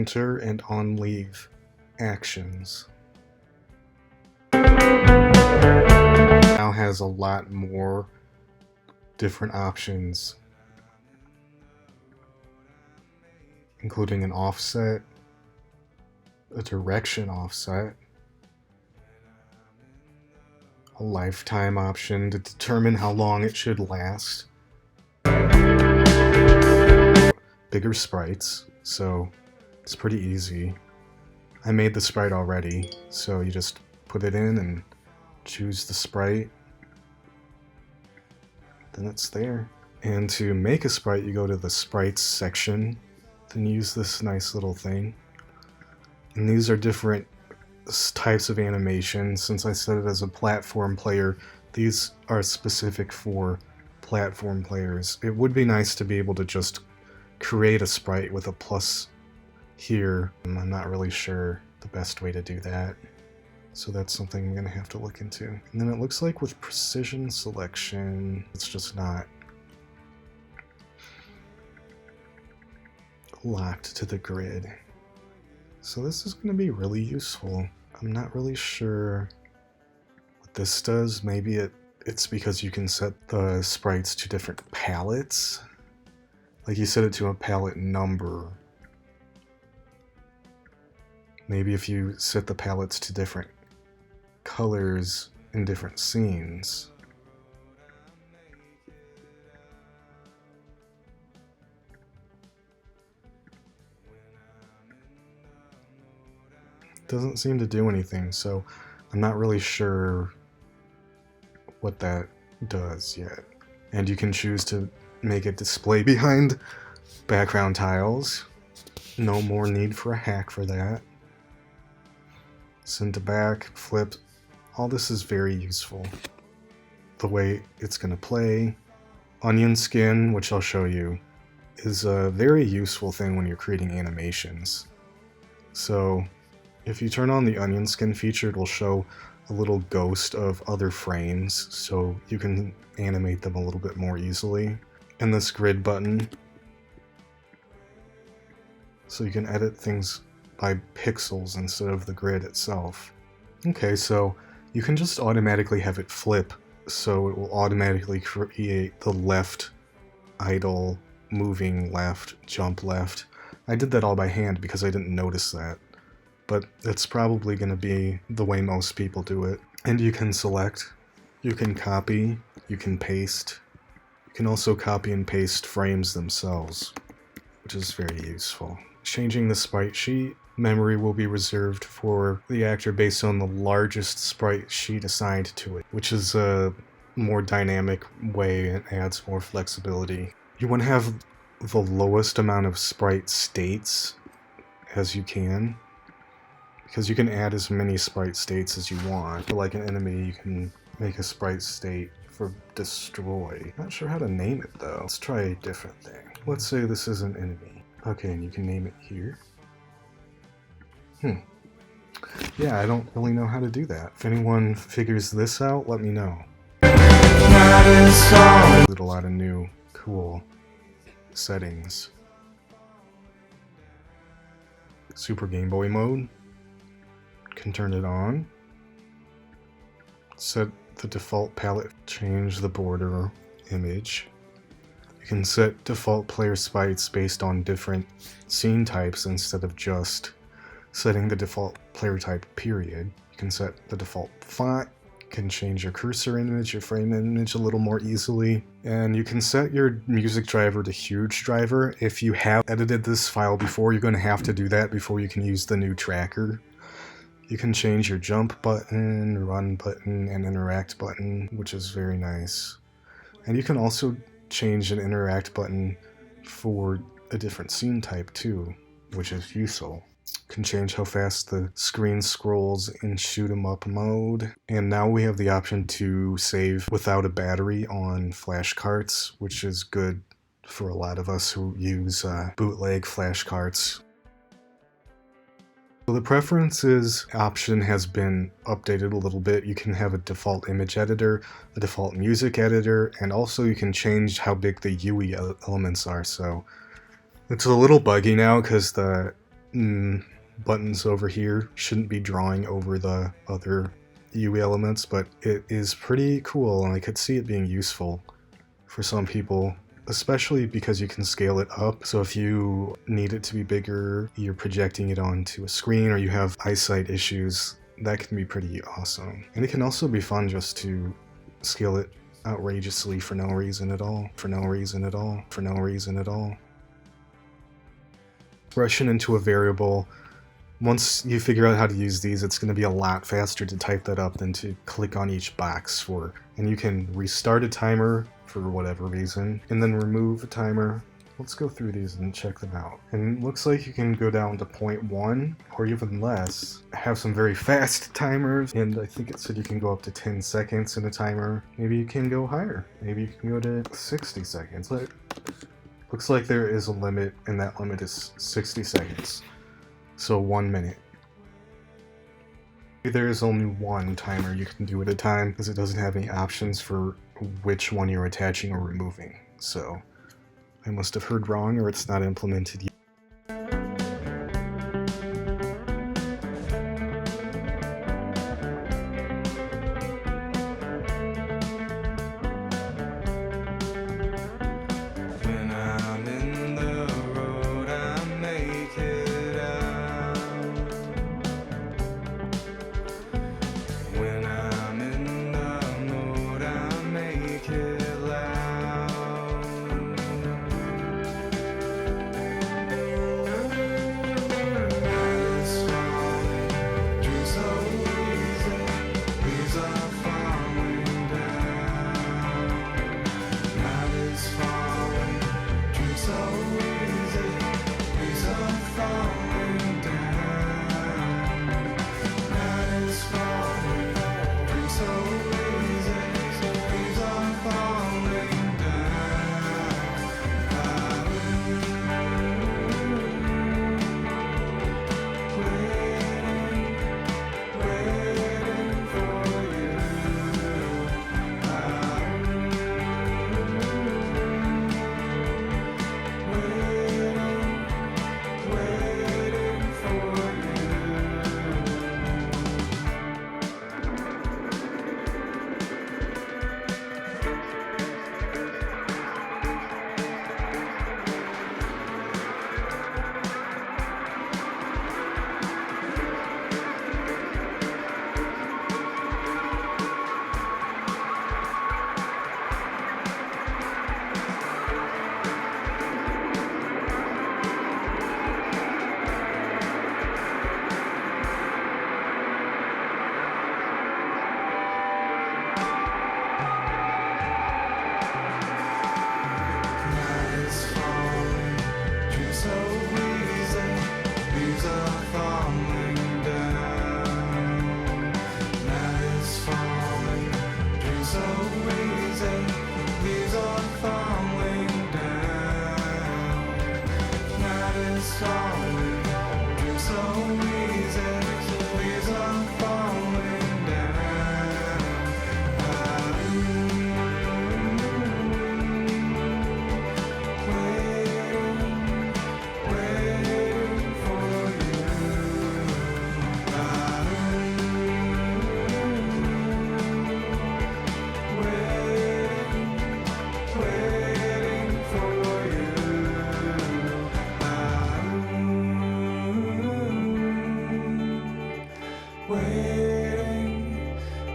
enter and on leave actions. Now has a lot more different options, including an offset, a direction offset, a lifetime option to determine how long it should last, bigger sprites, so it's pretty easy. I made the sprite already, so you just put it in and choose the sprite, then it's there. And to make a sprite, you go to the Sprites section, then use this nice little thing. And these are different types of animation. Since I set it as a platform player, these are specific for platform players. It would be nice to be able to just create a sprite with a plus here. I'm not really sure the best way to do that, so that's something I'm gonna have to look into. And then it looks like with precision selection, it's just not locked to the grid. So this is gonna be really useful. I'm not really sure what this does. Maybe it's because you can set the sprites to different palettes. Like you set it to a palette number. Maybe if you set the palettes to different colors in different scenes. Doesn't seem to do anything, so I'm not really sure what that does yet. And you can choose to make it display behind background tiles. No more need for a hack for that. Send to back, flip. All this is very useful. The way it's going to play. Onion skin, which I'll show you, is a very useful thing when you're creating animations. So if you turn on the onion skin feature, it will show a little ghost of other frames, so you can animate them a little bit more easily. And this grid button, so you can edit things by pixels instead of the grid itself. Okay, so you can just automatically have it flip, so it will automatically create the left idle, moving left, jump left. I did that all by hand because I didn't notice that, but it's probably going to be the way most people do it. And you can select, you can copy, you can paste. You can also copy and paste frames themselves, which is very useful. Changing the sprite sheet, memory will be reserved for the actor based on the largest sprite sheet assigned to it, which is a more dynamic way and adds more flexibility. You want to have the lowest amount of sprite states as you can, because you can add as many sprite states as you want. For like an enemy, you can make a sprite state for destroy. Not sure how to name it though. Let's try a different thing. Let's say this is an enemy. Okay, and you can name it here. Yeah, I don't really know how to do that. If anyone figures this out, let me know. There's a lot of new, cool settings. Super Game Boy mode. Can turn it on. Set the default palette. Change the border image. You can set default player sprites based on different scene types instead of just setting the default player type, period. You can set the default font, you can change your cursor image, your frame image a little more easily, and you can set your music driver to huge driver. If you have edited this file before, you're going to have to do that before you can use the new tracker. You can change your jump button, run button, and interact button, which is very nice. And you can also change an interact button for a different scene type too, which is useful. Can change how fast the screen scrolls in shoot 'em up mode. And now we have the option to save without a battery on flash carts, which is good for a lot of us who use bootleg flash carts. So the preferences option has been updated a little bit. You can have a default image editor, a default music editor, and also you can change how big the UI elements are. So it's a little buggy now because the buttons over here shouldn't be drawing over the other UI elements, but it is pretty cool, and I could see it being useful for some people, especially because you can scale it up. So if you need it to be bigger, you're projecting it onto a screen, or you have eyesight issues, that can be pretty awesome. And it can also be fun just to scale it outrageously for no reason at all, for no reason at all, for no reason at all. Expression into a variable. Once you figure out how to use these, it's going to be a lot faster to type that up than to click on each box for. And you can restart a timer for whatever reason, and then remove a timer. Let's go through these and check them out. And it looks like you can go down to 0.1 or even less. I have some very fast timers, and I think it said you can go up to 10 seconds in a timer. Maybe you can go higher. Maybe you can go to 60 seconds. Looks like there is a limit, and that limit is 60 seconds. So 1 minute. There is only one timer you can do at a time because it doesn't have any options for which one you're attaching or removing. So I must have heard wrong, or it's not implemented yet.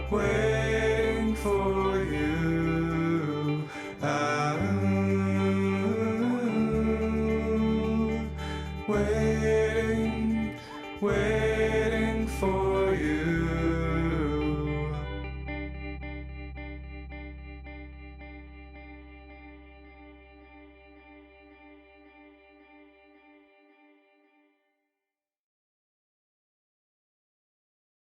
Waiting for you. I'm waiting.